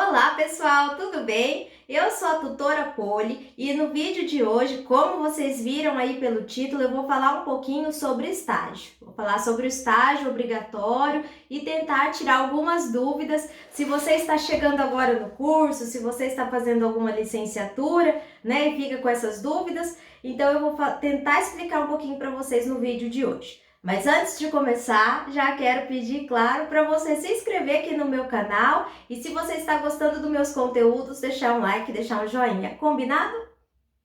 Olá pessoal, tudo bem? Eu sou a tutora Poli e no vídeo de hoje, como vocês viram aí pelo título, eu vou falar um pouquinho sobre estágio. Vou falar sobre o estágio obrigatório e tentar tirar algumas dúvidas. Se você está chegando agora no curso, se você está fazendo alguma licenciatura, né, e fica com essas dúvidas, então eu vou tentar explicar um pouquinho para vocês no vídeo de hoje. Mas antes de começar, já quero pedir, claro, para você se inscrever aqui no meu canal e se você está gostando dos meus conteúdos, deixar um like, deixar um joinha, combinado?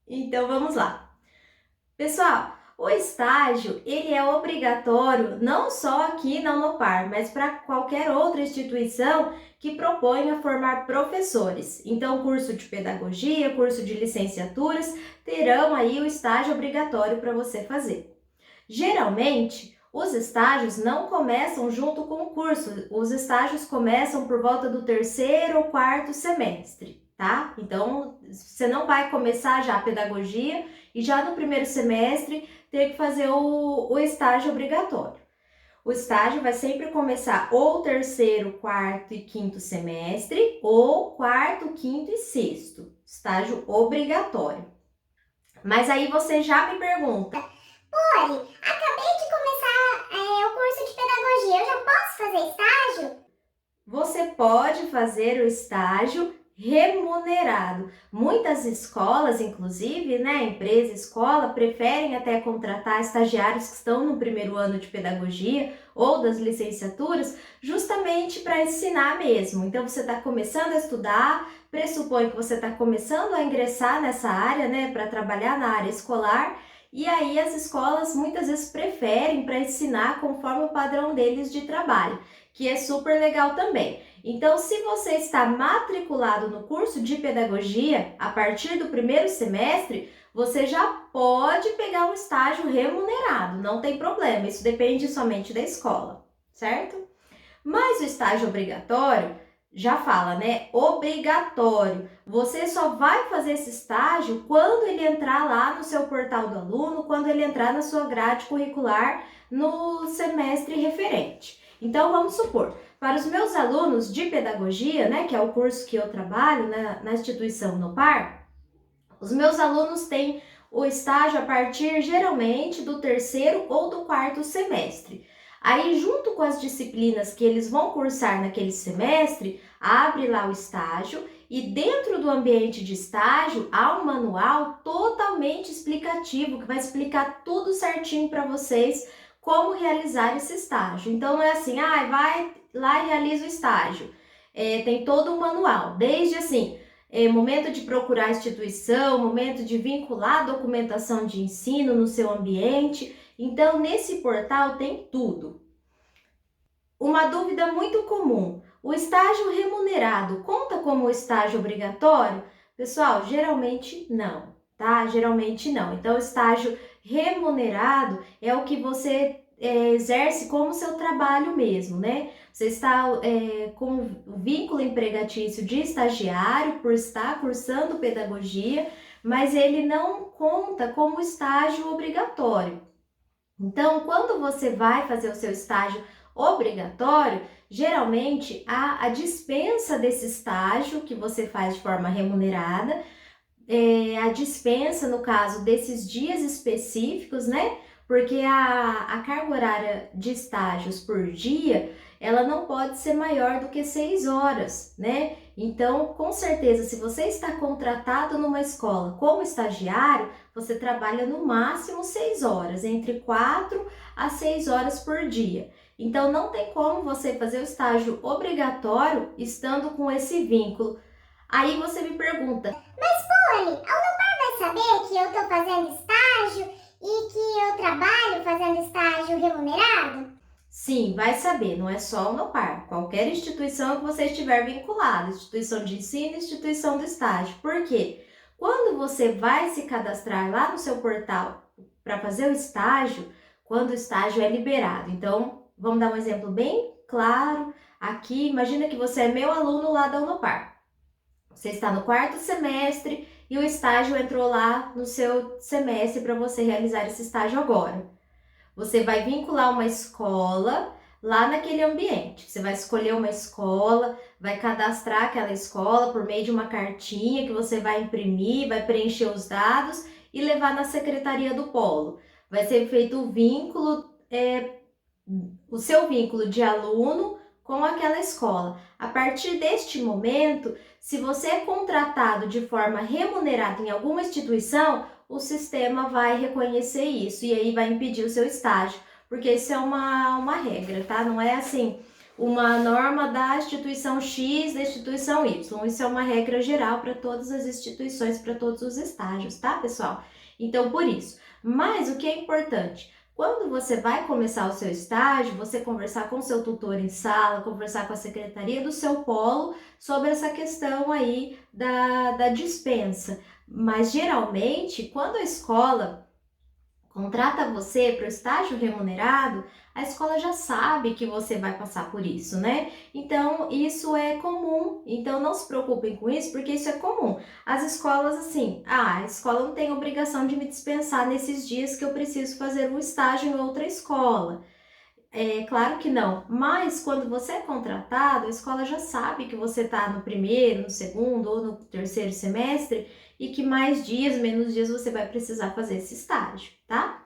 Então vamos lá. Pessoal, o estágio, ele é obrigatório não só aqui na Unopar, mas para qualquer outra instituição que proponha formar professores. Então, curso de pedagogia, curso de licenciaturas, terão aí o estágio obrigatório para você fazer. Geralmente, os estágios não começam junto com o curso, os estágios começam por volta do terceiro ou quarto semestre, tá? Então, você não vai começar já a pedagogia e já no primeiro semestre ter que fazer o estágio obrigatório. O estágio vai sempre começar ou terceiro, quarto e quinto semestre, ou quarto, quinto e sexto, estágio obrigatório. Mas aí você já me pergunta: Poli, acabei de começar o curso de pedagogia, eu já posso fazer estágio? Você pode fazer o estágio remunerado. Muitas escolas, inclusive, né, empresa, escola, preferem até contratar estagiários que estão no primeiro ano de pedagogia ou das licenciaturas, justamente para ensinar mesmo. Então, você está começando a estudar, pressupõe que você está começando a ingressar nessa área, né, para trabalhar na área escolar. E aí as escolas muitas vezes preferem para ensinar conforme o padrão deles de trabalho, que é super legal também. Então, se você está matriculado no curso de pedagogia, a partir do primeiro semestre, você já pode pegar um estágio remunerado, não tem problema, isso depende somente da escola, certo? Mas o estágio obrigatório, já fala, né? Obrigatório. Você só vai fazer esse estágio quando ele entrar lá no seu portal do aluno, quando ele entrar na sua grade curricular no semestre referente. Então, vamos supor, para os meus alunos de pedagogia, né, que é o curso que eu trabalho na instituição Unopar, os meus alunos têm o estágio a partir, geralmente, do terceiro ou do quarto semestre. Aí, junto com as disciplinas que eles vão cursar naquele semestre, abre lá o estágio e dentro do ambiente de estágio há um manual totalmente explicativo que vai explicar tudo certinho para vocês como realizar esse estágio. Então, não é assim, vai lá e realiza o estágio. Tem todo um manual, desde assim, momento de procurar a instituição, momento de vincular a documentação de ensino no seu ambiente. Então, nesse portal tem tudo. Uma dúvida muito comum: o estágio remunerado conta como estágio obrigatório? Pessoal, geralmente não, tá? Geralmente não. Então, o estágio remunerado é o que você exerce como seu trabalho mesmo, né? Você está com o vínculo empregatício de estagiário por estar cursando pedagogia, mas ele não conta como estágio obrigatório. Então, quando você vai fazer o seu estágio obrigatório, geralmente há a dispensa desse estágio que você faz de forma remunerada, a dispensa, no caso, desses dias específicos, né? Porque a carga horária de estágios por dia, ela não pode ser maior do que 6 horas, né? Então, com certeza, se você está contratado numa escola como estagiário, você trabalha no máximo 6 horas, entre 4 a 6 horas por dia. Então, não tem como você fazer o estágio obrigatório estando com esse vínculo. Aí você me pergunta: Poli, a Unopar vai saber que eu estou fazendo estágio e que eu trabalho fazendo estágio remunerado? sim, vai saber, não é só a Unopar, qualquer instituição que você estiver vinculada, instituição de ensino, instituição do estágio. Por quê? Quando você vai se cadastrar lá no seu portal para fazer o estágio, quando o estágio é liberado. Então, vamos dar um exemplo bem claro aqui. Imagina que você é meu aluno lá da Unopar. Você está no quarto semestre e o estágio entrou lá no seu semestre para você realizar esse estágio agora. Você vai vincular uma escola lá naquele ambiente. Você vai escolher uma escola, vai cadastrar aquela escola por meio de uma cartinha que você vai imprimir, vai preencher os dados e levar na secretaria do polo. Vai ser feito o vínculo, o seu vínculo de aluno com aquela escola. A partir deste momento, se você é contratado de forma remunerada em alguma instituição, o sistema vai reconhecer isso e aí vai impedir o seu estágio, porque isso é uma regra, tá? Não é assim uma norma da instituição X, da instituição Y. Isso é uma regra geral para todas as instituições, para todos os estágios, tá, pessoal? Então, por isso. Mas o que é importante? Quando você vai começar o seu estágio, você conversar com o seu tutor em sala, conversar com a secretaria do seu polo sobre essa questão aí da dispensa. Mas geralmente, quando a escola contrata você para o estágio remunerado, a escola já sabe que você vai passar por isso, né? Então, isso é comum. Então, não se preocupem com isso, porque isso é comum. As escolas, assim, a escola não tem obrigação de me dispensar nesses dias que eu preciso fazer um estágio em outra escola. É claro que não, mas quando você é contratado, a escola já sabe que você está no primeiro, no segundo ou no terceiro semestre e que mais dias, menos dias você vai precisar fazer esse estágio, tá?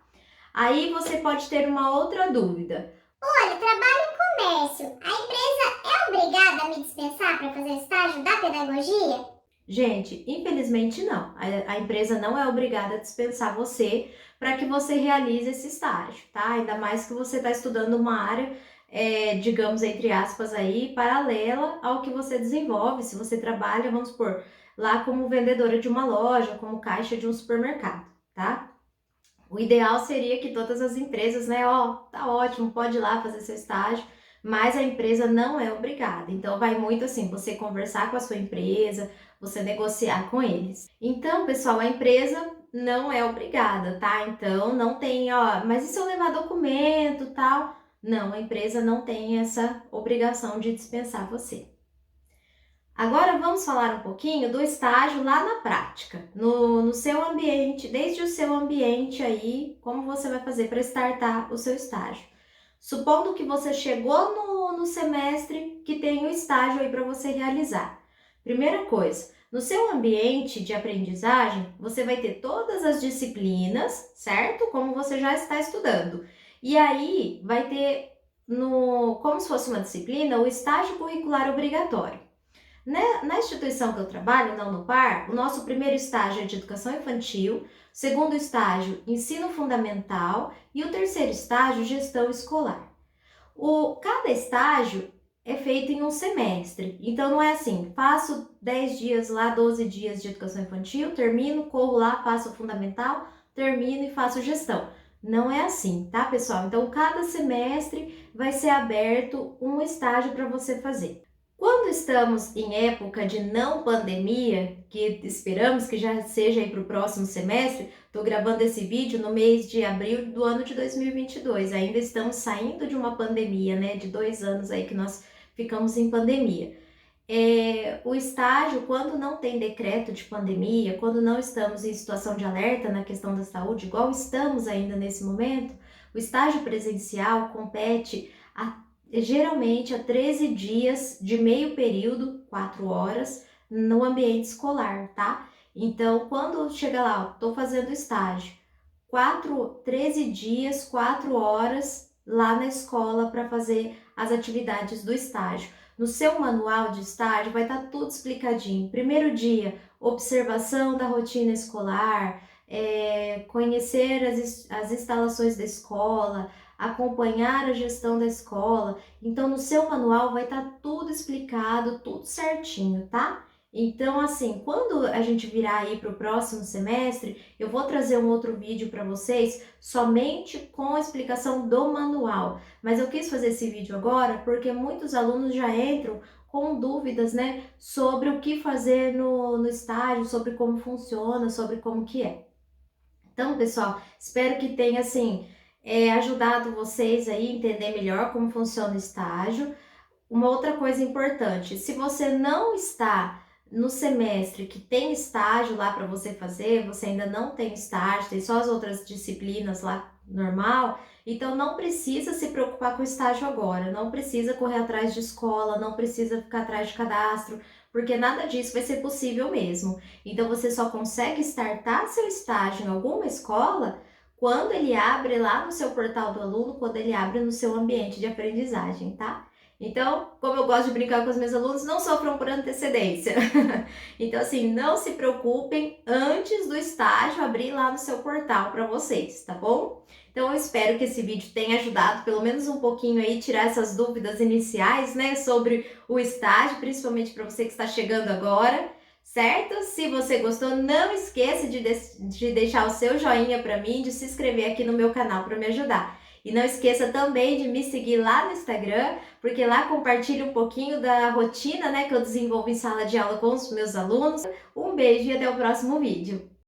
Aí você pode ter uma outra dúvida. Olha, trabalho em comércio. A empresa é obrigada a me dispensar para fazer estágio da pedagogia? Gente, infelizmente não. A empresa não é obrigada a dispensar você para que você realize esse estágio, tá? Ainda mais que você está estudando uma área, digamos, entre aspas, aí, paralela ao que você desenvolve. Se você trabalha, vamos supor, lá como vendedora de uma loja, como caixa de um supermercado, tá? O ideal seria que todas as empresas, né, tá ótimo, pode ir lá fazer seu estágio, mas a empresa não é obrigada. Então vai muito assim, você conversar com a sua empresa, você negociar com eles. Então, pessoal, a empresa não é obrigada, tá? Então não tem, mas e se eu levar documento, tal? Não, a empresa não tem essa obrigação de dispensar você. Agora vamos falar um pouquinho do estágio lá na prática, no seu ambiente, desde o seu ambiente aí, como você vai fazer para startar o seu estágio. Supondo que você chegou no semestre que tem o estágio aí para você realizar. Primeira coisa, no seu ambiente de aprendizagem, você vai ter todas as disciplinas, certo? Como você já está estudando. E aí vai ter, como se fosse uma disciplina, o estágio curricular obrigatório. Na instituição que eu trabalho, na Unopar, o nosso primeiro estágio é de educação infantil, segundo estágio, ensino fundamental e o terceiro estágio, gestão escolar. Cada estágio é feito em um semestre, então não é assim, faço 10 dias lá, 12 dias de educação infantil, termino, corro lá, faço o fundamental, termino e faço gestão. Não é assim, tá, pessoal? Então, cada semestre vai ser aberto um estágio para você fazer. Quando estamos em época de não pandemia, que esperamos que já seja aí para o próximo semestre, estou gravando esse vídeo no mês de abril do ano de 2022, ainda estamos saindo de uma pandemia, né, de 2 anos aí que nós ficamos em pandemia. O estágio, quando não tem decreto de pandemia, quando não estamos em situação de alerta na questão da saúde, igual estamos ainda nesse momento, o estágio presencial compete geralmente a 13 dias de meio período, 4 horas, no ambiente escolar, tá? Então, quando chega lá, tô fazendo estágio, 13 dias, 4 horas lá na escola para fazer as atividades do estágio. No seu manual de estágio vai estar tudo explicadinho. Primeiro dia, observação da rotina escolar, conhecer as instalações da escola, acompanhar a gestão da escola. Então, no seu manual vai estar tudo explicado, tudo certinho, tá? Então, assim, quando a gente virar aí para o próximo semestre, eu vou trazer um outro vídeo para vocês somente com a explicação do manual. Mas eu quis fazer esse vídeo agora porque muitos alunos já entram com dúvidas, né, sobre o que fazer no estágio, sobre como funciona, sobre como que é. Então, pessoal, espero que tenha, assim, ajudado vocês aí a entender melhor como funciona o estágio. Uma outra coisa importante, se você não está no semestre que tem estágio lá para você fazer, você ainda não tem estágio, tem só as outras disciplinas lá normal, então não precisa se preocupar com o estágio agora, não precisa correr atrás de escola, não precisa ficar atrás de cadastro, porque nada disso vai ser possível mesmo. Então você só consegue startar seu estágio em alguma escola quando ele abre lá no seu portal do aluno, quando ele abre no seu ambiente de aprendizagem, tá? Então, como eu gosto de brincar com os meus alunos, não sofram por antecedência. Então, assim, não se preocupem antes do estágio abrir lá no seu portal para vocês, tá bom? Então, eu espero que esse vídeo tenha ajudado pelo menos um pouquinho aí, tirar essas dúvidas iniciais, né, sobre o estágio, principalmente para você que está chegando agora, certo? Se você gostou, não esqueça de deixar o seu joinha para mim, de se inscrever aqui no meu canal para me ajudar. E não esqueça também de me seguir lá no Instagram, porque lá compartilho um pouquinho da rotina, né, que eu desenvolvo em sala de aula com os meus alunos. Um beijo e até o próximo vídeo.